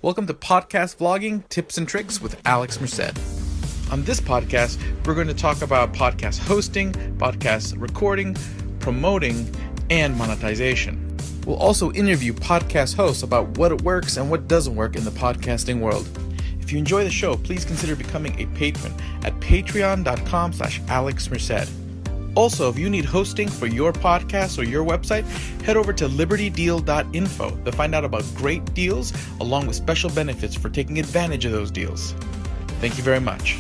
Welcome to Podcast Vlogging Tips and Tricks with Alex Merced. On this podcast, we're going to talk about podcast hosting, podcast recording, promoting, and monetization. We'll also interview podcast hosts about what works and what doesn't work in the podcasting world. If you enjoy the show, please consider becoming a patron at patreon.com/AlexMerced. Also, if you need hosting for your podcast or your website, head over to libertydeal.info to find out about great deals along with special benefits for taking advantage of those deals. Thank you very much.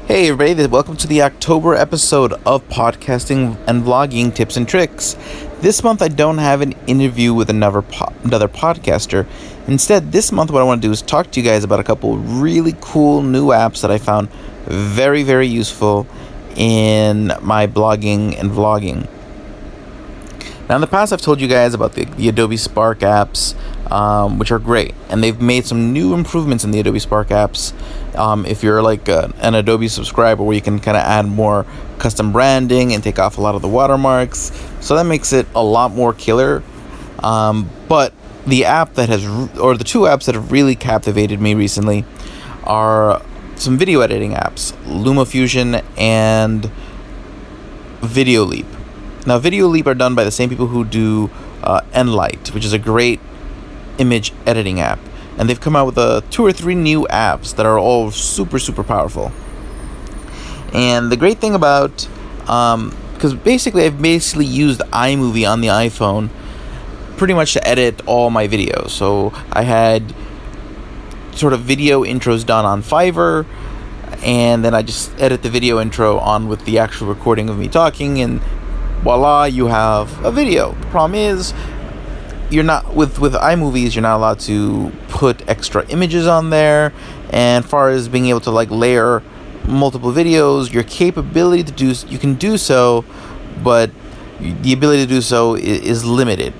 Hey everybody, welcome to the October episode of Podcasting and Vlogging Tips and Tricks. This month I don't have an interview with another podcaster. Instead, this month what I want to do is talk to you guys about a couple really cool new apps that I found very, very useful in my blogging and vlogging. Now in the past I've told you guys about the Adobe Spark apps, which are great, and they've made some new improvements in the Adobe Spark apps. If you're like an Adobe subscriber, where you can kind of add more custom branding and take off a lot of the watermarks, so that makes it a lot more killer. But the app that the two apps that have really captivated me recently are some video editing apps, LumaFusion and Video Leap. Now, Video Leap are done by the same people who do Enlight, which is a great image editing app. And they've come out with 2 or 3 new apps that are all super, super powerful. And the great thing about, because I've basically used iMovie on the iPhone pretty much to edit all my videos. So I had sort of video intros done on Fiverr, and then I just edit the video intro on with the actual recording of me talking, and voila, you have a video. The problem is, you're not with iMovies, you're not allowed to put extra images on there. And as far as being able to like layer multiple videos, your capability to do, you can do so, but the ability to do so is limited.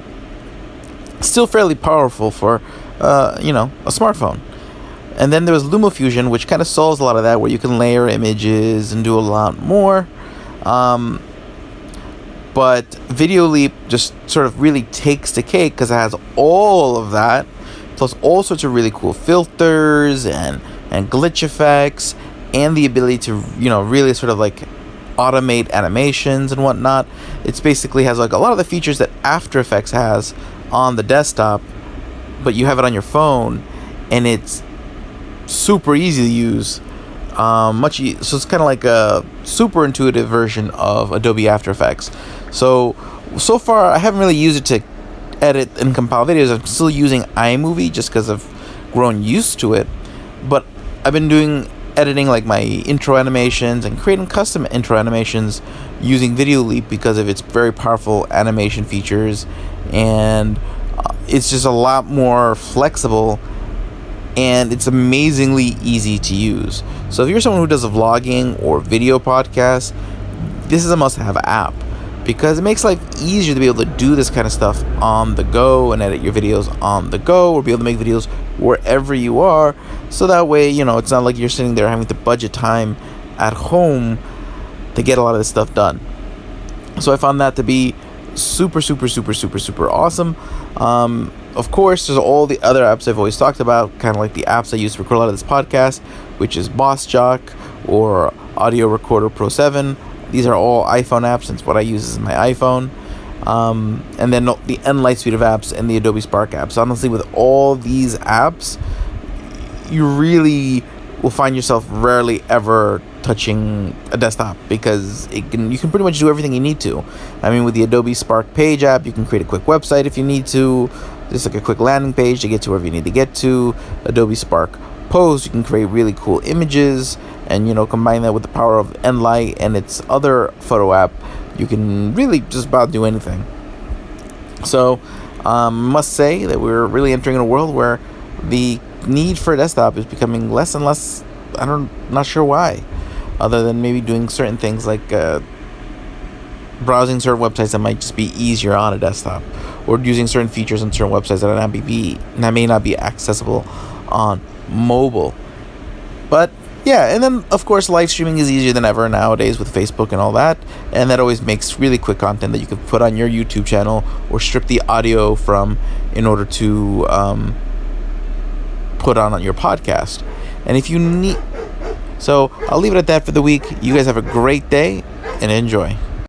Still fairly powerful for a smartphone. And then there was LumaFusion, which kind of solves a lot of that, where you can layer images and do a lot more. But Video Leap just sort of really takes the cake because it has all of that, plus all sorts of really cool filters and glitch effects, and the ability to really sort of like automate animations and whatnot. It's basically has like a lot of the features that After Effects has on the desktop, but you have it on your phone, and it's super easy to use. So it's kind of like a super intuitive version of Adobe After Effects. So far I haven't really used it to edit and compile videos. I'm still using iMovie just because I've grown used to it. But I've been editing like my intro animations and creating custom intro animations using Video Leap because of its very powerful animation features, and it's just a lot more flexible, and it's amazingly easy to use. So if you're someone who does a vlogging or video podcast, this is a must-have app, because it makes life easier to be able to do this kind of stuff on the go and edit your videos on the go, or be able to make videos wherever you are. So that way, it's not like you're sitting there having to budget time at home to get a lot of this stuff done. So I found that to be super, super, super, super, super awesome. Of course, there's all the other apps I've always talked about, kind of like the apps I use to record a lot of this podcast, which is BossJock or Audio Recorder Pro 7. These are all iPhone apps, since what I use is my iPhone. And then the Enlight suite of apps and the Adobe Spark apps. Honestly, with all these apps, you really will find yourself rarely ever touching a desktop, because you can pretty much do everything you need to. I mean, with the Adobe Spark Page app, you can create a quick website if you need to, just like a quick landing page to get to wherever you need to get to. Adobe Spark Post, you can create really cool images, and combine that with the power of Enlight and its other photo app, you can really just about do anything. So must say that we're really entering a world where the need for a desktop is becoming less and less. Not sure why, other than maybe doing certain things like browsing certain websites that might just be easier on a desktop, or using certain features on certain websites that may not be accessible on mobile. But Yeah, and then of course live streaming is easier than ever nowadays with Facebook and all that, and that always makes really quick content that you can put on your YouTube channel or strip the audio from in order to put on your podcast. And if you need, so I'll leave it at that for the week. You guys have a great day and enjoy.